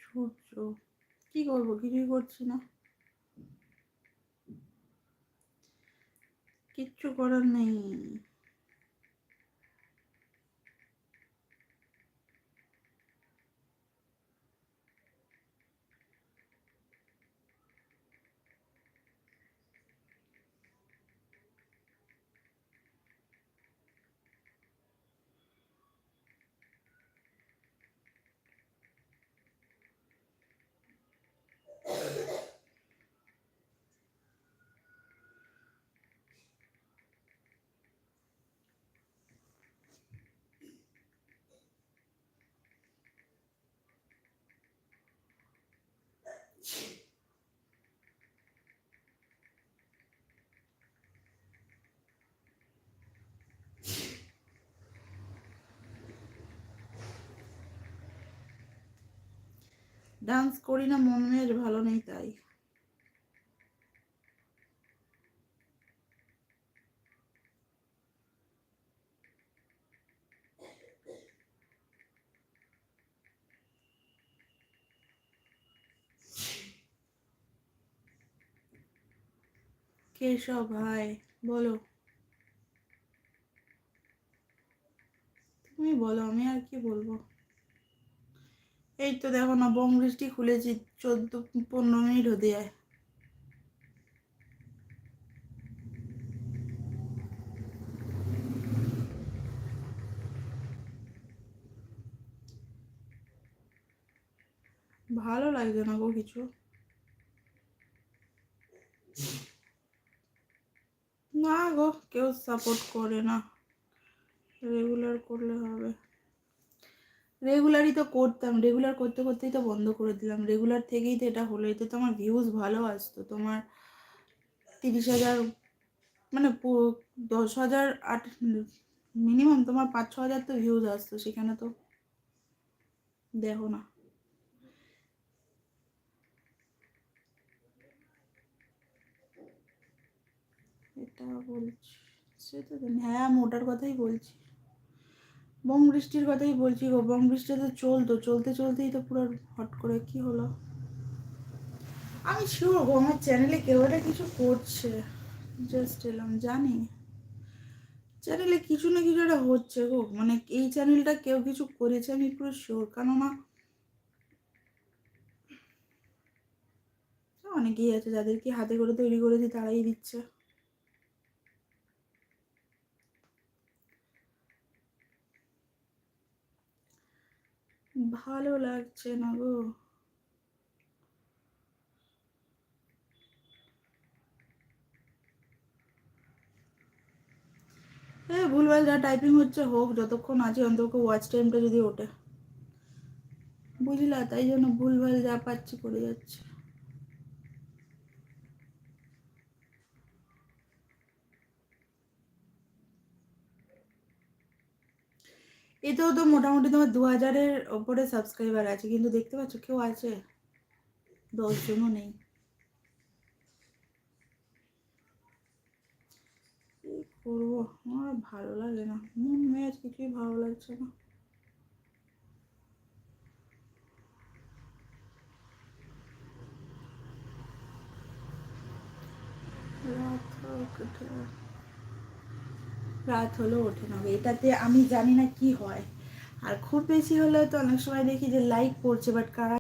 সূর্য, কি করবো, কিছুই করছি না, কিচ্ছু করার নেই। ডান্স করি না, মনের ভালো নেই তাই। কেশব ভাই, বলো, তুমি বলো, আমি আর কি বলবো। এই তো দেখো না, বোম বৃষ্টি খুলেছি, 14-15 মিনিট হতে যায়। ভালো লাগছে না গো কিছু। না গো, কেউ সাপোর্ট করে না। রেগুলার করলে হবে। রেগুলারই তো করতাম, রেগুলার করতে করতেই তো বন্ধ করে দিলাম। রেগুলার থেকেই তো এটা হলো, এতে তো আমার ভিউজ ভালো আসতো। তোমার 30,000, মানে 10,000, মিনিমাম তোমার 5-6 হাজার তো ভিউজ আসতো, সেখানে তো দেখো না। এটা বলছি, সেটা জানি, হ্যাঁ আমি ওটার কথাই বলছি, বোম বৃষ্টির কথাই বলছি গো। বোম বৃষ্টি তো চলতো, চলতে চলতেই তো পুরো হট করে কি হলো। আমি শিওর গো, আমার চ্যানেলে কেউ একটা কিছু করছে, জাস্ট এলাম, জানি চ্যানেলে কিছু না কিছু একটা হচ্ছে গো। মানে এই চ্যানেলটা কেউ কিছু করেছে, আমি পুরো শিওর। কেননা অনেকেই আছে যাদেরকে হাতে করে তৈরি করেছি, তারাই দিচ্ছে। ভালো লাগছে না গো। হ্যাঁ, ভুলভাল যা টাইপিং হচ্ছে হোক, যতক্ষণ আছে অন্তত ওয়াচ টাইমটা যদি ওঠে, বুঝলা, তাই জন্য ভুলভাল যা পাচ্ছি করে যাচ্ছে। এতেও তো মোটামুটি তোমার 2,000-এর ওপরে সাবস্ক্রাইবার আছে, কিন্তু দেখতে পাচ্ছ কেউ আছে? 10 জনও নেই। কি করবো, আমার ভালো লাগে না, মন মেজাজ কিছুই ভালো লাগছে না। রাত হোক, রাত হলেও ওঠে না গো। এটাতে আমি জানি না কি হয়। আর খুব বেশি হলে তো অনেক সময় দেখি যে লাইক করছে, বাট কারা